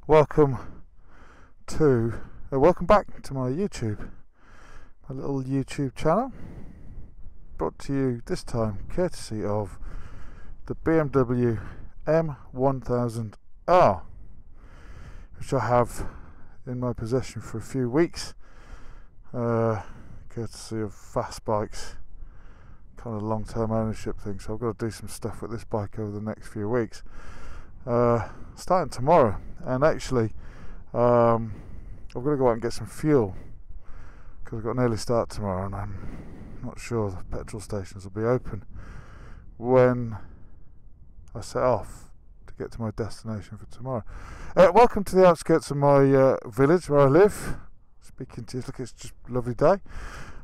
Welcome welcome back to my YouTube, my little YouTube channel, brought to you this time courtesy of the BMW M1000R, which I have in my possession for a few weeks, courtesy of Fast Bikes, kind of long-term ownership thing. So I've got to do some stuff with this bike over the next few weeks, starting tomorrow. And actually I'm going to go out and get some fuel because I've got an early start tomorrow, and I'm not sure the petrol stations will be open when I set off to get to my destination for tomorrow. Welcome to the outskirts of my village where I live. Speaking to you, look, it's just a lovely day.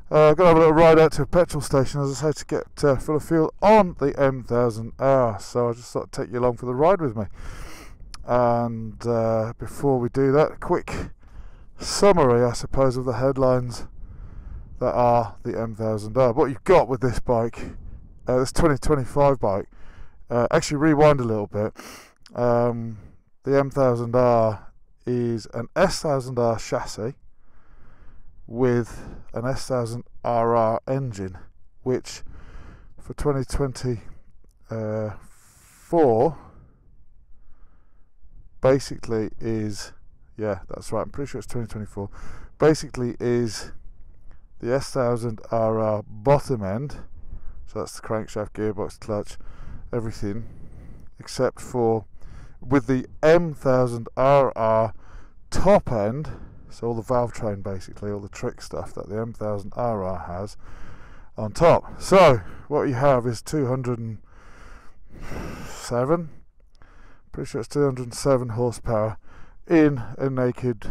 Going to have a little ride out to a petrol station, as I say, to get full of fuel on the M1000R. So I just thought I'd take you along for the ride with me. And before we do that, a quick summary, I suppose, of the headlines that are the M1000R. What you've got with this bike, this 2025 bike, actually rewind a little bit. The M1000R is an S1000R chassis with an S1000RR engine, which for 2024 basically is, yeah, that's right, I'm pretty sure it's 2024, basically is the S1000RR bottom end. So that's the crankshaft, gearbox, clutch, everything, except for with the M1000RR top end. So all the valve train, basically, all the trick stuff that the M1000RR has on top. So what you have is 207, pretty sure it's 207 horsepower in a naked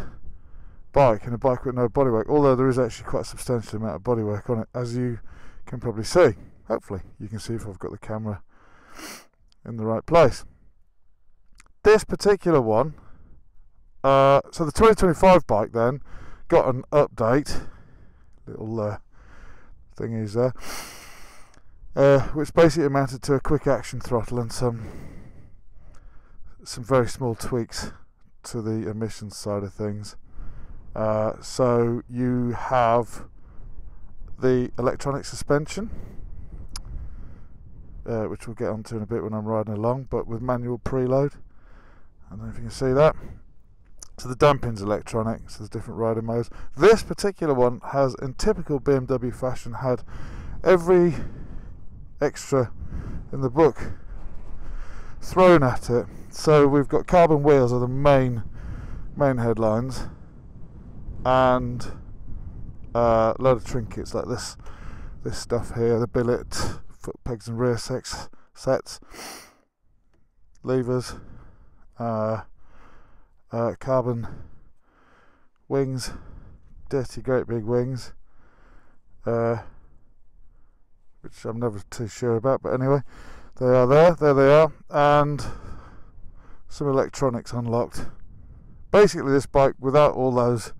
bike, in a bike with no bodywork, although there is actually quite a substantial amount of bodywork on it, as you can probably see. Hopefully you can see if I've got the camera in the right place. This particular one, so the 2025 bike then got an update, little thingies there, which basically amounted to a quick action throttle and some very small tweaks to the emissions side of things. So you have the electronic suspension, which we'll get onto in a bit when I'm riding along, but with manual preload. I don't know if you can see that. So the damping's electronic, so there's different riding modes. This particular one has, in typical BMW fashion, had every extra in the book thrown at it. So we've got carbon wheels are the main headlines, and a load of trinkets like this stuff here, the billet, foot pegs and rear sets, levers, carbon wings, dirty great big wings, which I'm never too sure about, but anyway, they are there they are, and some electronics unlocked. Basically this bike, without all those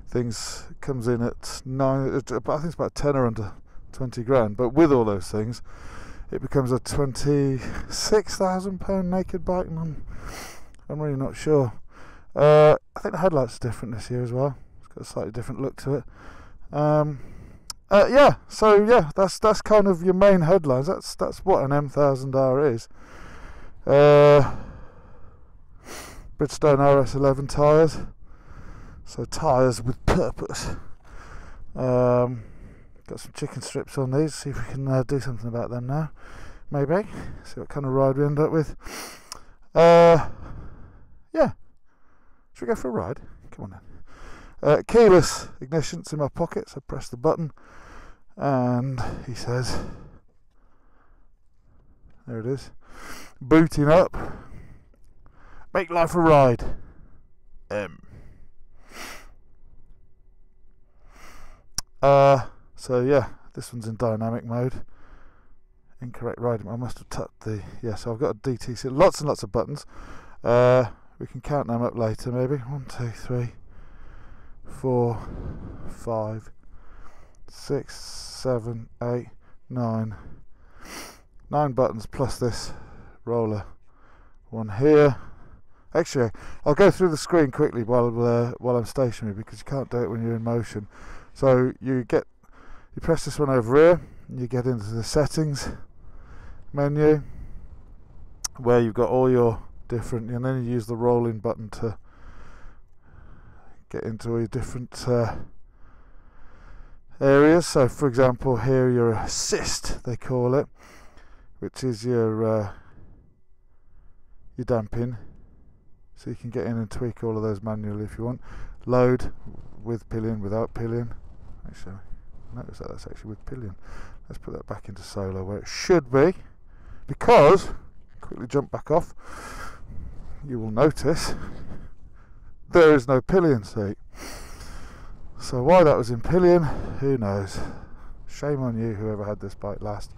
things, comes in at I think it's about 10 or under 20 grand, but with all those things it becomes a £26,000 naked bike, and I'm really not sure. I think the headlights are different this year as well. It's got a slightly different look to it. Yeah, so yeah, that's kind of your main headlines. That's what an M1000R is. Bridgestone RS11 tyres, so tyres with purpose. Got some chicken strips on these. See if we can do something about them now. Maybe see what kind of ride we end up with. Yeah. Should we go for a ride? Come on then. Keyless ignition, it's in my pocket, so press the button and he says, there it is, booting up, make life a ride, so yeah, this one's in dynamic mode. Incorrect riding, I must have tapped the, yeah, so I've got a DTC, lots and lots of buttons. We can count them up later, maybe. 1, 2, 3, 4, 5, 6, 7, 8, 9. 9 buttons plus this roller one here. Actually, I'll go through the screen quickly while I'm stationary, because you can't do it when you're in motion. So you press this one over here, and you get into the settings menu, where you've got all your different, and then you use the rolling button to get into all your different areas. So for example, here your assist, they call it, which is your damping, so you can get in and tweak all of those manually if you want. Load, with pillion, without pillion. Actually, notice that that's actually with pillion. Let's put that back into solo where it should be, because, quickly jump back off, you will notice there is no pillion seat. So why that was in pillion, who knows. Shame on you, whoever had this bike last.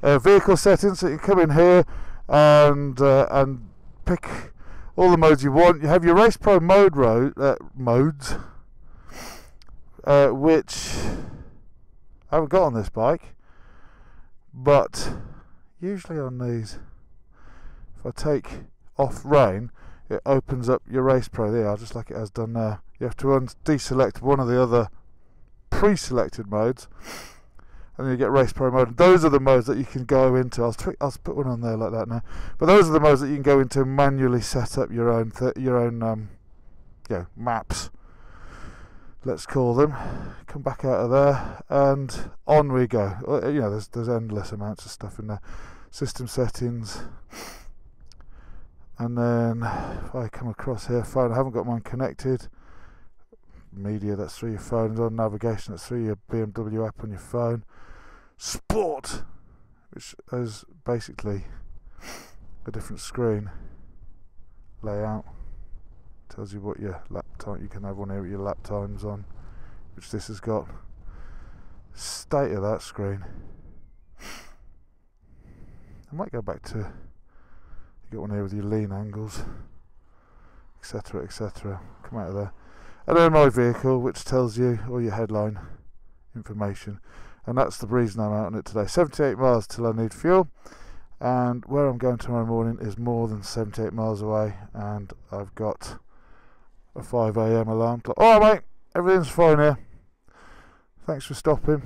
Vehicle settings, so you come in here and pick all the modes you want. You have your Race Pro modes, which I haven't got on this bike, but usually on these, if I take off rain, it opens up your Race Pro there, just like it has done now. You have to deselect one of the other pre-selected modes, and then you get Race Pro mode. Those are the modes that you can go into. I'll put one on there like that now. But those are the modes that you can go into and manually set up your own maps, let's call them. Come back out of there, and on we go. There's endless amounts of stuff in there. System settings, and then if I come across here, phone. I haven't got mine connected. Media, that's through your phone. On navigation, that's through your BMW app on your phone. Sport, which is basically a different screen layout. Tells you what your lap time. You can have one here with your lap times on, which this has got. State of that screen. I might go back to, you got one here with your lean angles, etc, etc. Come out of there. And then my vehicle, which tells you all your headline information, and that's the reason I'm out on it today. 78 miles till I need fuel, and where I'm going tomorrow morning is more than 78 miles away, and I've got a 5 AM alarm clock. Alright mate, everything's fine here. Thanks for stopping.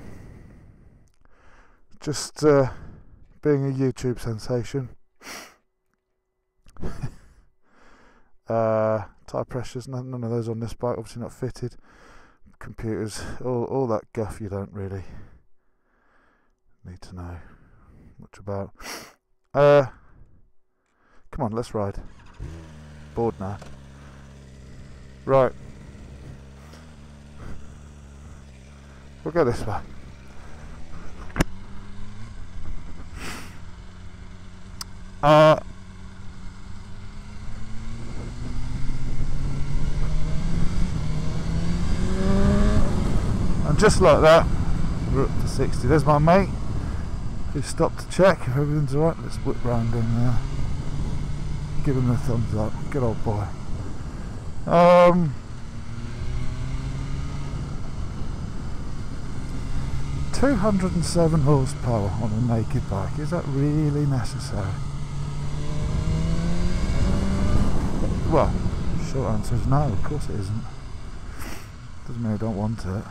Just being a YouTube sensation. Tyre pressures, none of those on this bike, obviously not fitted. Computers, all that guff you don't really need to know much about. Come on, let's ride. Bored now. Right. We'll go this way. And just like that, we're up to 60. There's my mate who stopped to check if everything's alright. Let's whip round him there. Give him a thumbs up. Good old boy. 207 horsepower on a naked bike. Is that really necessary? Well, short answer is no, of course it isn't. Doesn't mean I don't want it.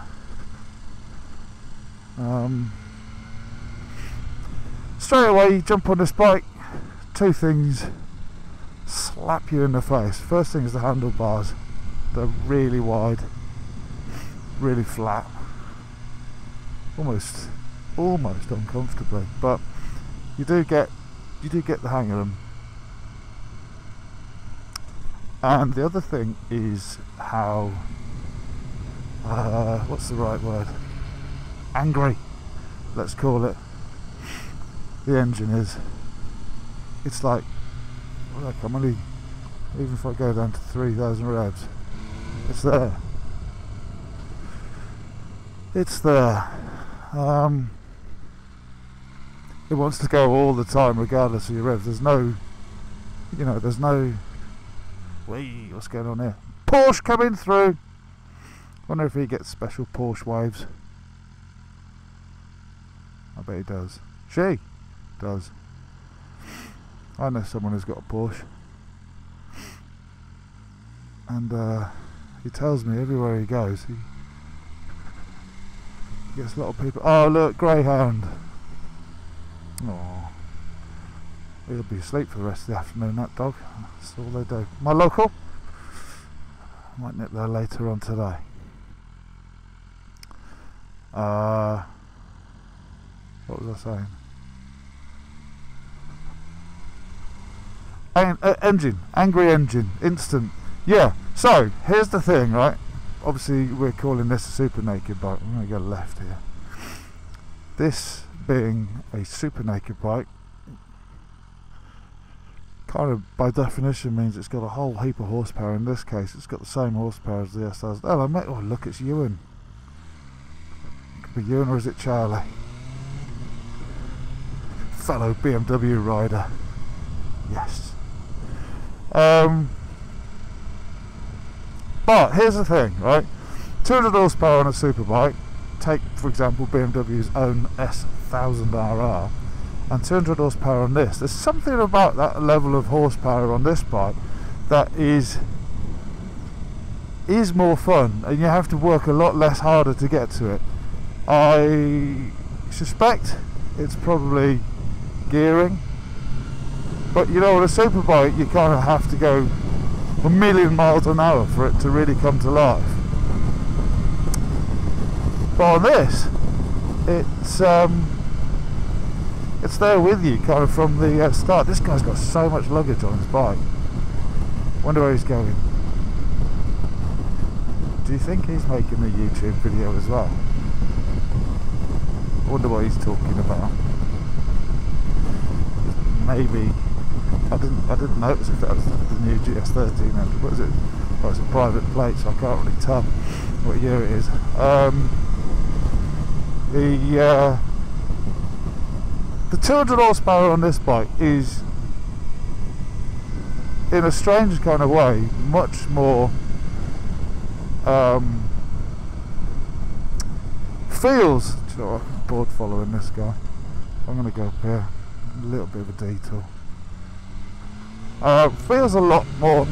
Straight away you jump on this bike, two things slap you in the face. First thing is the handlebars. They're really wide, really flat, almost uncomfortably, but you do get the hang of them. And the other thing is how what's the right word? Angry, let's call it. The engine is. It's like, look, I'm only, even if I go down to 3,000 revs, it's there. It's there. It wants to go all the time, regardless of your revs. There's no, there's no. Whee, what's going on here? Porsche coming through. Wonder if he gets special Porsche waves. I bet he does. She does. I know someone who's got a Porsche. and he tells me everywhere he goes he gets a lot of people. Oh look, greyhound. Oh, he'll be asleep for the rest of the afternoon, that dog. That's all they do. My local, I might nip there later on today. What was I saying? Engine, angry engine, instant. Yeah, so here's the thing, right? Obviously we're calling this a super naked bike. I'm going to go left here. This being a super naked bike, kind of by definition means it's got a whole heap of horsepower. In this case it's got the same horsepower as the S1000. Hello mate, oh look, it's Ewan. It could be Ewan, or is it Charlie? Fellow BMW rider. Yes. But here's the thing, right? 200 horsepower on a superbike. Take, for example, BMW's own S1000R, and 200 horsepower on this. There's something about that level of horsepower on this bike that is more fun, and you have to work a lot less harder to get to it. I suspect it's probably gearing, but you know, with a superbike you kind of have to go a million miles an hour for it to really come to life. But on this, it's there with you kind of from the start. This guy's got so much luggage on his bike. Wonder where he's going. Do you think he's making a YouTube video as well? I wonder what he's talking about. Maybe I didn't notice if that was the new GS1300. What is it? Oh, it's a private plate, so I can't really tell what year it is. The 200 horsepower on this bike is, in a strange kind of way, much more feels. Do you know what? I'm bored following this guy. I'm going to go up here. A little bit of a detour. Feels a lot more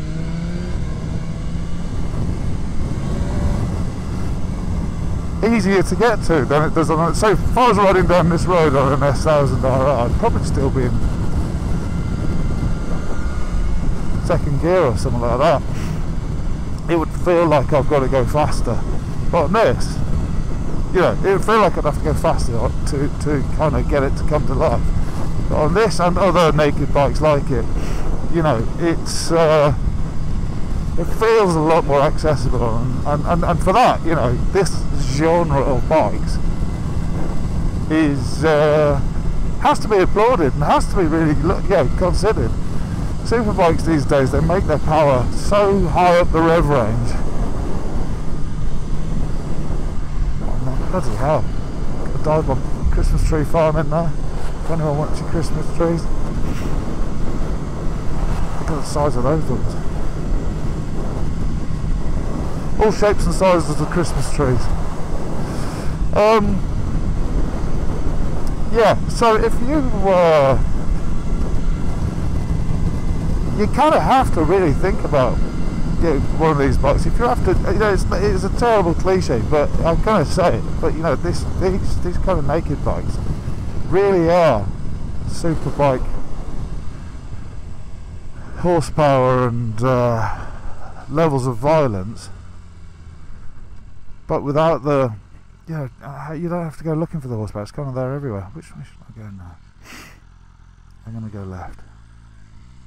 easier to get to than it does on. So if I was riding down this road on an S1000R, I'd probably still be in second gear or something like that. It would feel like I've got to go faster. But on this, you know, it would feel like I'd have to go faster to kind of get it to come to life. But on this and other naked bikes like it, you know, it's it feels a lot more accessible, and for that, you know, this genre of bikes is has to be applauded and has to be really considered. Superbikes these days, they make their power so high up the rev range. Oh man, bloody hell! Got a dive bomb Christmas tree farm in there. If anyone wants your Christmas trees, look at the size of those ones. All shapes and sizes of Christmas trees. Yeah, so if you kind of have to really think about one of these bikes. If you have to, you know, it's a terrible cliche, but I'm going to say it. But you know, these kind of naked bikes really are super bike horsepower and levels of violence, but without the, you know, you don't have to go looking for the horsepower. It's kind of there everywhere. Which way should I go now? I'm going to go left.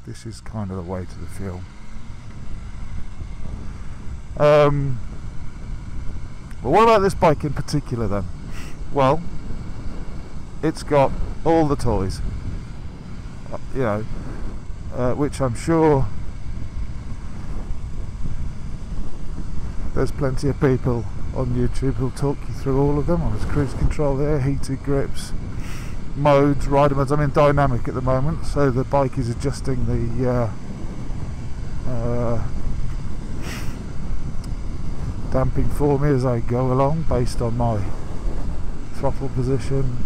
This is kind of the way to the film. But what about this bike in particular then? Well, it's got all the toys, you know, which I'm sure there's plenty of people on YouTube who'll talk you through all of them. There's cruise control there, heated grips, modes, rider modes. I'm in dynamic at the moment, so the bike is adjusting the damping for me as I go along based on my throttle position,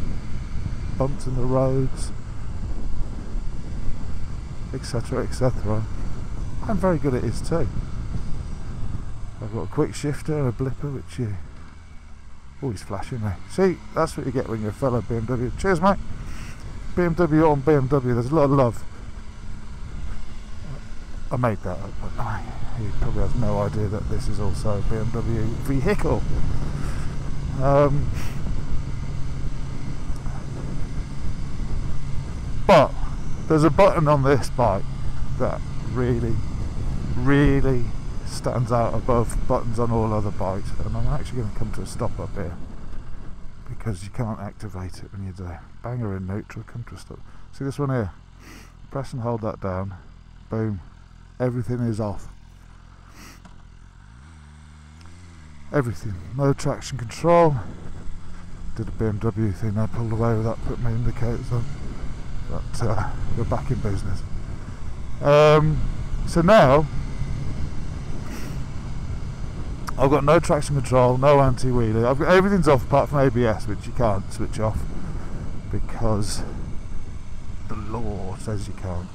bumps in the roads, etc, etc. I'm very good at it too. I've got a quick shifter and a blipper, which you... Oh, he's flashing me. See, that's what you get when you're a fellow BMW. Cheers, mate. BMW on BMW, there's a lot of love. I made that up, but he probably has no idea that this is also a BMW vehicle. But there's a button on this bike that really stands out above buttons on all other bikes, and I'm actually going to come to a stop up here because you can't activate it when you're there. Banger in neutral, come to a stop. See this one here? Press and hold that down. Boom. Everything is off. Everything. No traction control. Did a BMW thing, I pulled away with that, put my indicators on. But we're back in business. So now I've got no traction control, no anti-wheelie. I've got everything's off apart from ABS, which you can't switch off because the law says you can't.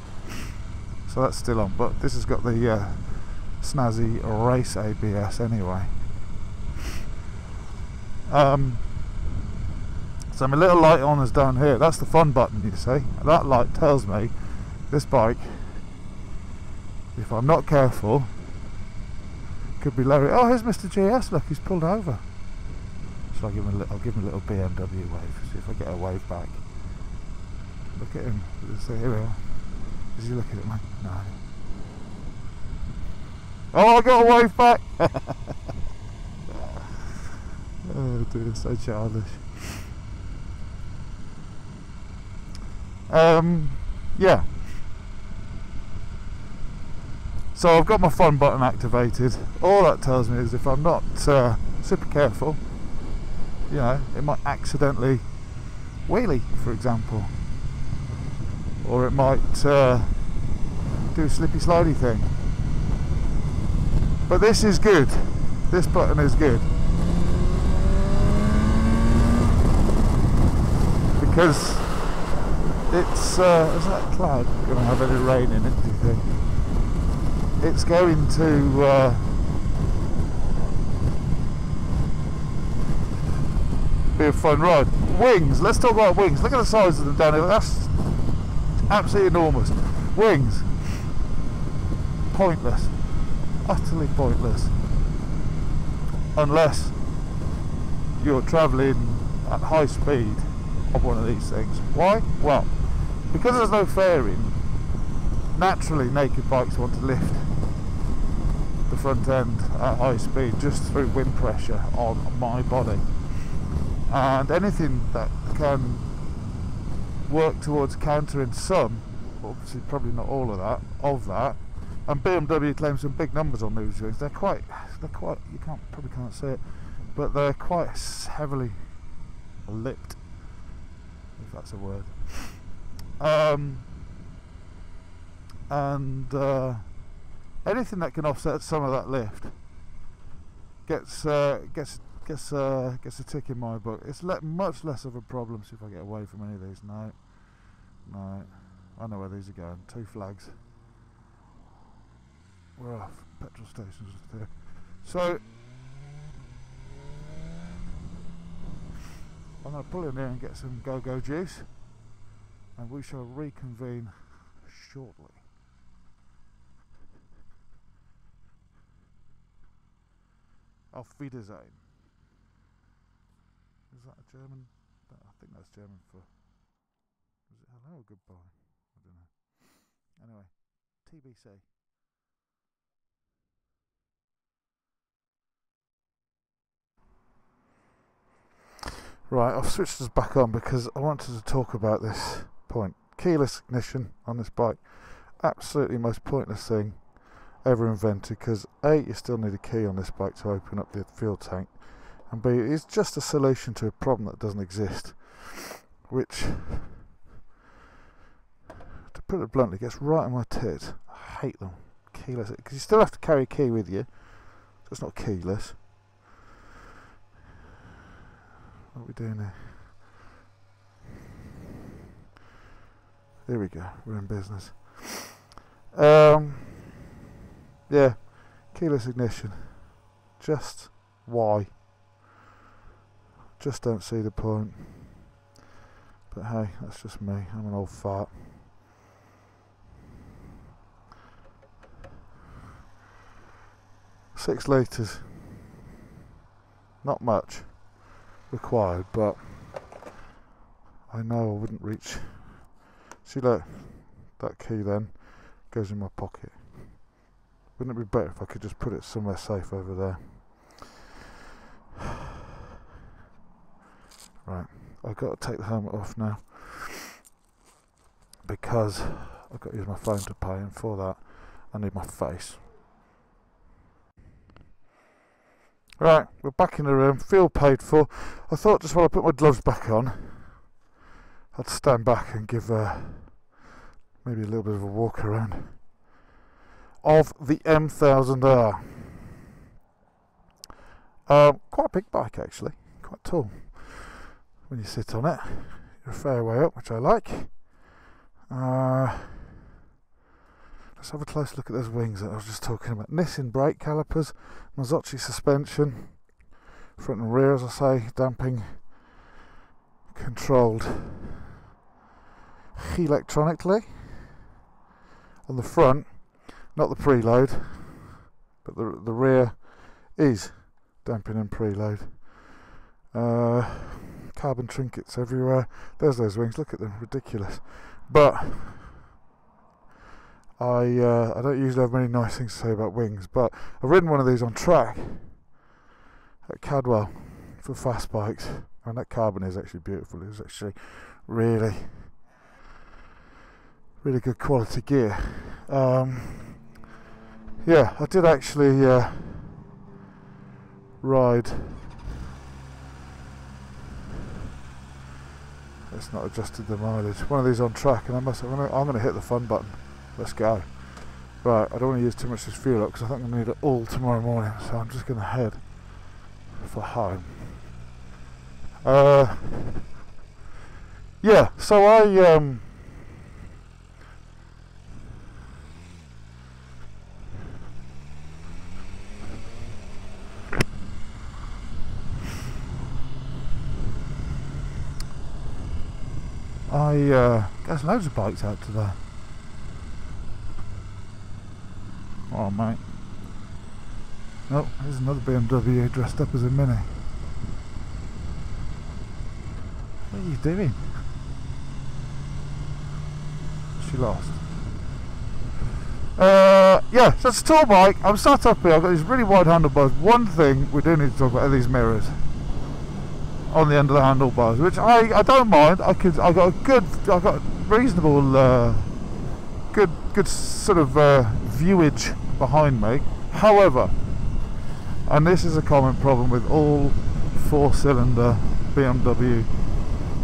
So that's still on, but this has got the snazzy race ABS anyway. So my little light on is down here. That's the fun button, you see. That light tells me this bike, if I'm not careful, could be lower. Oh, here's Mr. GS. Look, he's pulled over. So I'll give him a little BMW wave. See if I get a wave back. Look at him. Here we are. Is he looking at me? No. Oh, I got a wave back. Oh dear, so childish. Yeah. So I've got my fun button activated. All that tells me is if I'm not super careful, you know, it might accidentally wheelie, for example, or it might do a slippy slidey thing. But this is good. This button is good because it's is that cloud going to have any rain in it, do you think? It's going to be a fun ride. Wings, let's talk about wings. Look at the size of them down here. That's absolutely enormous. Wings, pointless, utterly pointless, unless you're travelling at high speed of one of these things. Why? Well, because there's no fairing, naturally naked bikes want to lift the front end at high speed just through wind pressure on my body, and anything that can work towards countering some, obviously probably not all of that, and BMW claims some big numbers on these wings. They're quite you probably can't see it, but they're quite heavily lipped, if that's a word. Anything that can offset some of that lift gets a tick in my book. It's much less of a problem. See if I get away from any of these. No, I know where these are going. 2 flags. We're off. Petrol stations there. So I'm going to pull in there and get some go-go juice, and we shall reconvene shortly. Auf Wiedersehen. Is that a German? I think that's German for... Is it hello or goodbye? I don't know. Anyway, TBC. Right, I've switched us back on because I wanted to talk about this point. Keyless ignition on this bike. Absolutely most pointless thing ever invented, because A, you still need a key on this bike to open up the fuel tank, and B, it's just a solution to a problem that doesn't exist, which, to put it bluntly, gets right on my tit. I hate them. Keyless, because you still have to carry a key with you, so it's not keyless. What are we doing here? There we go, we're in business. Yeah, keyless ignition. Just why? Just don't see the point. But hey, that's just me. I'm an old fart. Six litres. Not much required, but I know I wouldn't reach. See, look, that key then goes in my pocket. Wouldn't it be better if I could just put it somewhere safe over there? Right, I've got to take the helmet off now because I've got to use my phone to pay, and for that I need my face. Right, we're back in the room, feel paid for. I thought just while I put my gloves back on, I'd stand back and give maybe a little bit of a walk around of the M1000R. Quite a big bike actually, quite tall. When you sit on it, you're a fair way up, which I like. Let's have a close look at those wings that I was just talking about. Nissin brake calipers, Mazzocchi suspension, front and rear, as I say, damping controlled electronically. On the front, not the preload, but the rear is damping and preload. Carbon trinkets everywhere. There's those wings, look at them, ridiculous. But I don't usually have many nice things to say about wings, but I've ridden one of these on track at Cadwell for fast bikes, and that carbon is actually beautiful. It was actually really good quality gear. Yeah, I did actually ride. It's not adjusted the mileage. One of these on track, and I'm going to hit the fun button. Let's go. Right, I don't want to use too much of this fuel up because I think I'm going to need it all tomorrow morning, so I'm just going to head for home. Yeah, so I there's loads of bikes out today. Oh mate. Oh, there's another BMW dressed up as a Mini. What are you doing? She lost. Yeah, so it's a tall bike. I'm sat up here, I've got these really wide handlebars. One thing we do need to talk about are these mirrors on the end of the handlebars, which I don't mind. I got reasonable good sort of viewage behind me. However, and this is a common problem with all 4-cylinder BMW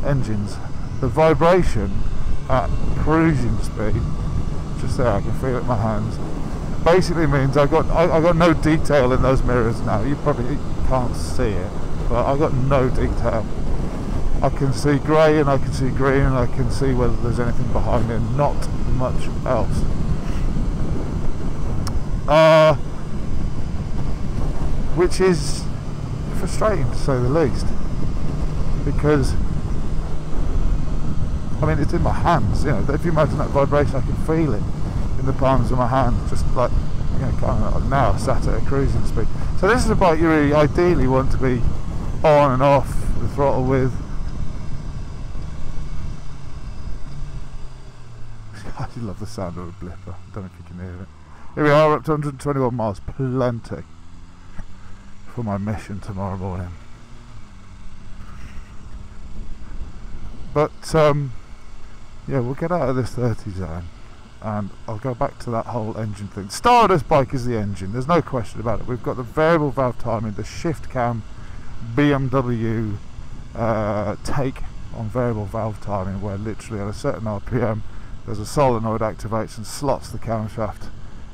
engines, the vibration at cruising speed, just there, I can feel it in my hands, basically means I got no detail in those mirrors now. You probably can't see it, but I got no detail. I can see grey and I can see green and I can see whether there's anything behind it, not much else. Which is frustrating to say the least, because I mean, it's in my hands, you know. If you imagine that vibration, I can feel it in the palms of my hands, just like, you know, kind of like now sat at a cruising speed. So this is a bike you really ideally want to be on and off the throttle with. I love the sound of a blipper. I don't know if you can hear it. Here we are, up to 121 miles, plenty for my mission tomorrow morning. But yeah, we'll get out of this 30 zone and I'll go back to that whole engine thing. The star of this bike is the engine, there's no question about it. We've got the variable valve timing, the shift cam BMW take on variable valve timing, where literally at a certain RPM there's a solenoid activates and slots the camshaft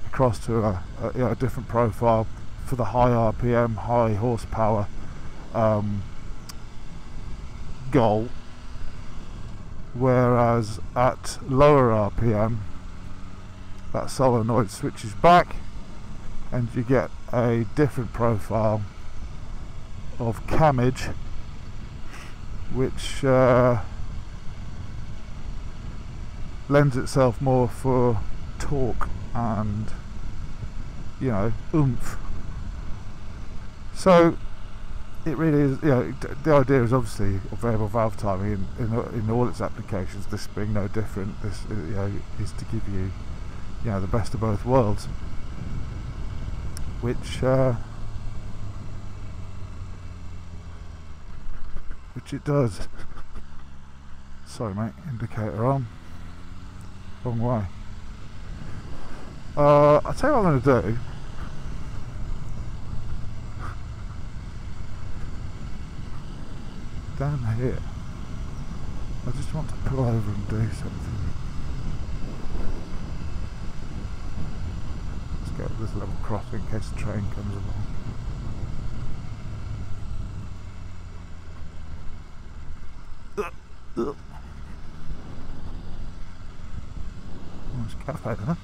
across to a different profile for the high RPM, high horsepower goal. Whereas at lower RPM, that solenoid switches back and you get a different profile of camage, which lends itself more for torque and, you know, oomph. So it really is, you know, the idea is obviously of variable valve timing in all its applications, this being no different. This, you know, is to give you, you know, the best of both worlds, which it does. Sorry mate, indicator on. Wrong way. I'll tell you what I'm going to do. Down here, I just want to pull over and do something. Let's go to this level crossing in case the train comes along. Nice cafe there.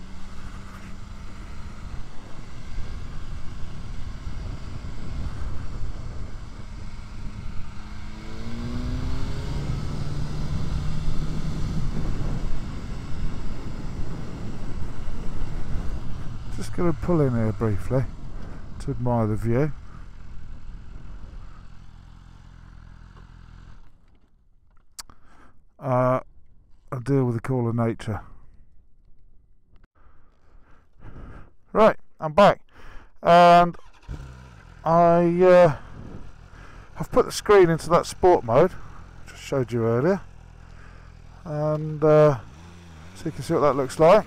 Just going to pull in here briefly to admire the view. I'll deal with the call of nature. Right, I'm back, and I have put the screen into that sport mode, which I showed you earlier, and so you can see what that looks like.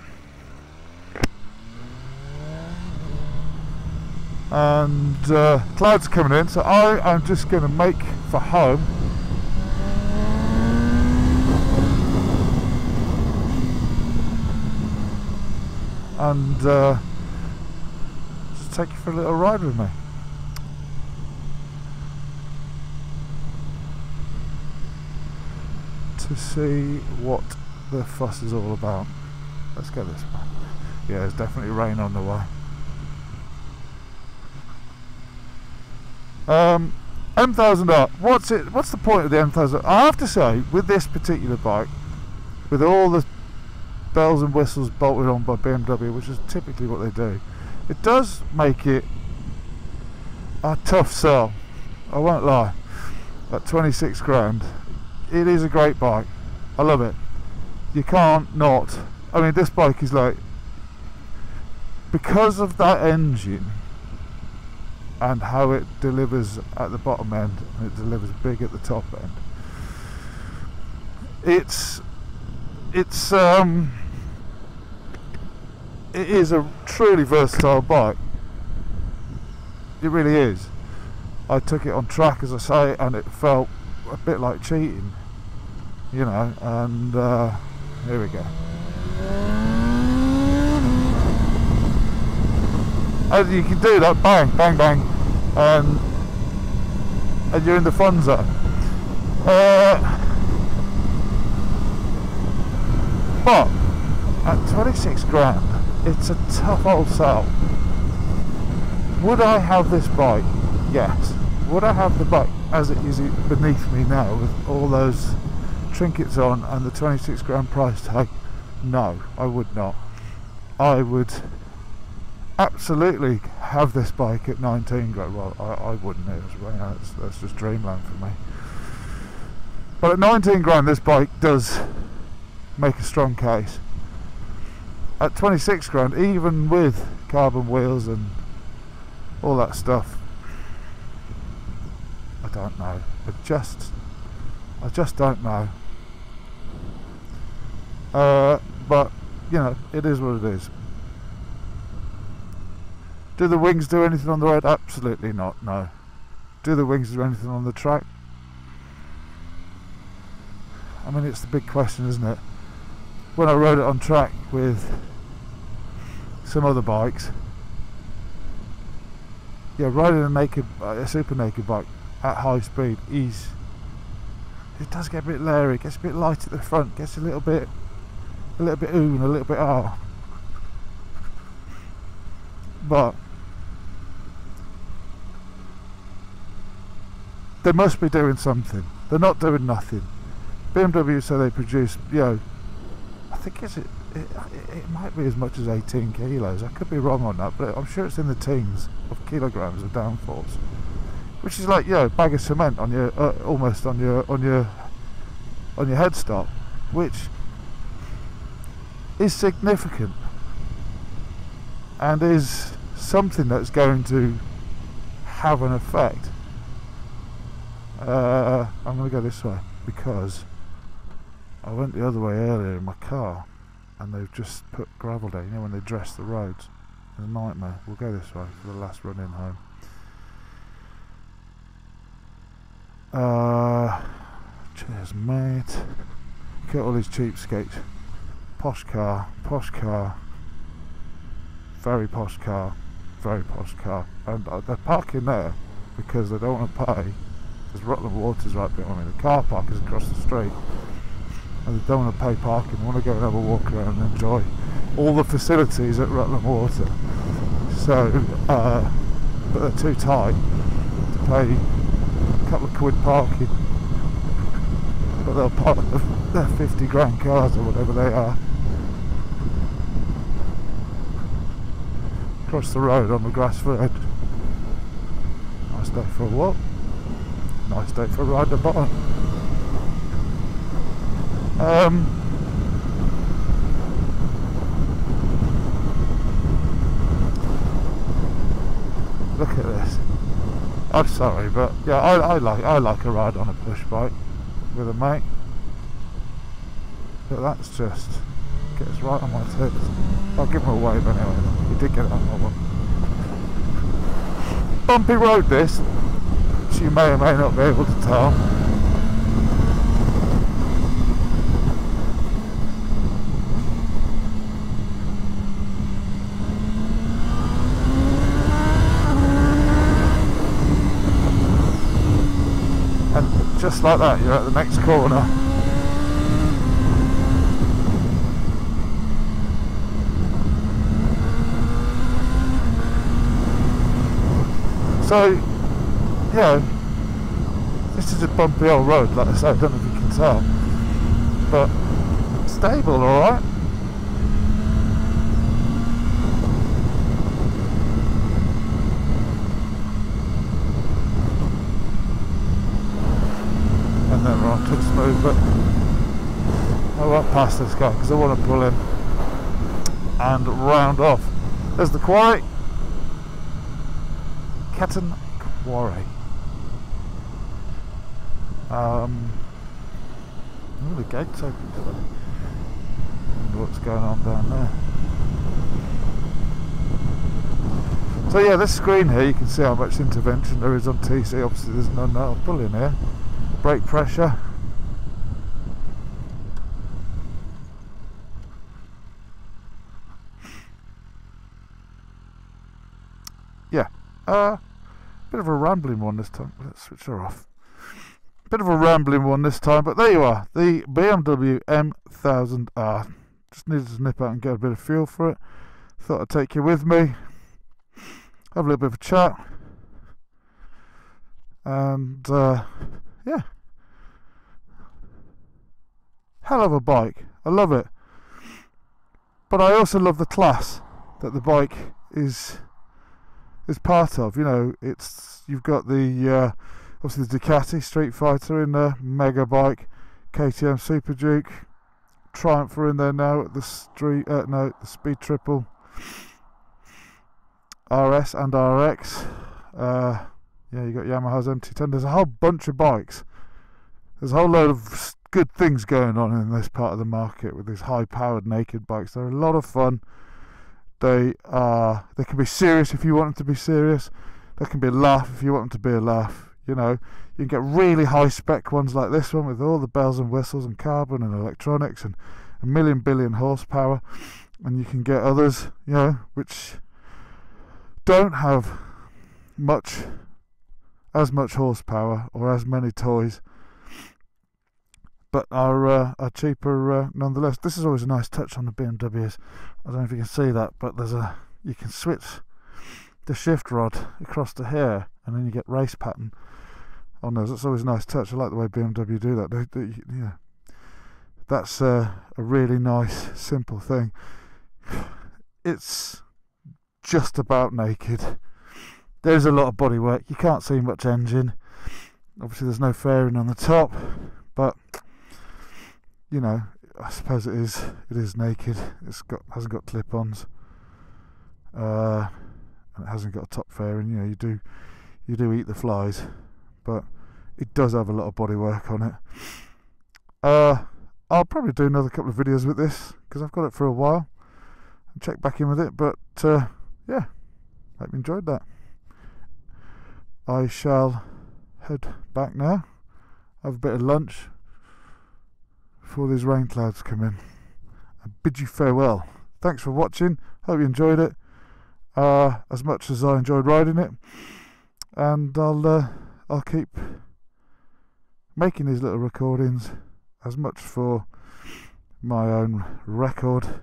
And clouds coming in, so I am just going to make for home. And just take you for a little ride with me. To see what the fuss is all about. Let's go this way. Yeah, there's definitely rain on the way. M1000R. What's the point of the M1000R? I have to say, with this particular bike, with all the bells and whistles bolted on by BMW, which is typically what they do, it does make it a tough sell. I won't lie. At 26 grand, it is a great bike. I love it. You can't not. I mean, this bike is like, because of that engine and how it delivers at the bottom end and it delivers big at the top end, it is a truly versatile bike. It really is. I took it on track, as I say, and it felt a bit like cheating, you know, and here we go. And you can do that, bang, bang, bang, and you're in the fun zone. But at 26 grand, it's a tough old sell. Would I have this bike? Yes. Would I have the bike as it is beneath me now with all those trinkets on and the 26 grand price tag? No, I would not. I would absolutely have this bike at 19 grand. Well, I wouldn't. That's just dreamland for me. But at 19 grand, this bike does make a strong case. At 26 grand, even with carbon wheels and all that stuff, I don't know. I just don't know. But you know, it is what it is. Do the wings do anything on the road? Absolutely not, no. Do the wings do anything on the track? I mean, it's the big question, isn't it? When I rode it on track with some other bikes, yeah, riding a super naked bike at high speed, it does get a bit leery, it gets a bit light at the front, gets a little bit ooh and a little bit ah. But they must be doing something. They're not doing nothing. BMW say they produce, you know, I think it might be as much as 18 kilos. I could be wrong on that, but I'm sure it's in the teens of kilograms of downforce, which is like, you know, a bag of cement on your almost on your headstock, which is significant and is something that's going to have an effect. I'm going to go this way because I went the other way earlier in my car and they've just put gravel down, you know, when they dress the roads. It's a nightmare. We'll go this way for the last run in home. Cheers, mate. Look at all these cheapskates. Posh car, very posh car, and they're parking there because they don't want to pay, because Rutland Water's right behind me. The car park is across the street and they don't want to pay parking. They want to go and have a walk around and enjoy all the facilities at Rutland Water. So but they're too tight to pay a couple of quid parking, but they'll park their 50 grand cars or whatever they are across the road on the grass field. Nice day for a walk, nice day for a ride the bike. Look at this. I'm sorry, but yeah, I like a ride on a push bike with a mate, but that's just gets right on my tits. I'll give him a wave anyway. He did get it on my one. Bumpy road this, which you may or may not be able to tell. And just like that, you're at the next corner. So, yeah, this is a bumpy old road, like I say. I don't know if you can tell, but stable, alright. And then we're on to smooth, but I won't pass this guy because I want to pull in and round off. There's the quarry. Catton Quarry. Oh, the gate's open today. Wonder what's going on down there. So yeah, this screen here, you can see how much intervention there is on TC. Obviously there's none now. I'll pull in here. Brake pressure. Yeah. Bit of a rambling one this time. Let's switch her off. Bit of a rambling one this time, but there you are. The BMW M1000R. Just needed to nip out and get a bit of fuel for it. Thought I'd take you with me. Have a little bit of a chat. And yeah. Hell of a bike. I love it. But I also love the class that the bike is part of. You know, you've got the obviously the Ducati Street Fighter in there, mega bike, KTM Super Duke, Triumph are in there now at the the Speed Triple, RS and RX. Yeah, you got Yamaha's MT10. There's a whole bunch of bikes. There's a whole load of good things going on in this part of the market with these high-powered naked bikes. They're a lot of fun. They can be serious if you want them to be serious. They can be a laugh if you want them to be a laugh. You know, you can get really high spec ones like this one with all the bells and whistles and carbon and electronics and a million billion horsepower, and you can get others, you know, which don't have as much horsepower or as many toys, but are cheaper nonetheless. This is always a nice touch on the BMWs. I don't know if you can see that, but you can switch the shift rod across to here, and then you get race pattern. on those. That's always a nice touch. I like the way BMW do that. Yeah, that's a really nice, simple thing. It's just about naked. There's a lot of bodywork. You can't see much engine. Obviously, there's no fairing on the top, but you know, I suppose it is naked. Hasn't got clip-ons, and it hasn't got a top fairing. You know, you do eat the flies, but it does have a lot of bodywork on it. I'll probably do another couple of videos with this because I've got it for a while and check back in with it. But yeah, hope you enjoyed that. I shall head back now, have a bit of lunch before these rain clouds come in. I bid you farewell. Thanks for watching. Hope you enjoyed it as much as I enjoyed riding it, and I'll keep making these little recordings as much for my own record,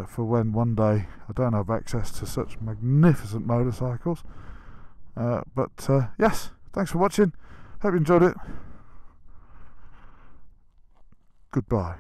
for when one day I don't have access to such magnificent motorcycles. But yes, thanks for watching. Hope you enjoyed it. Goodbye.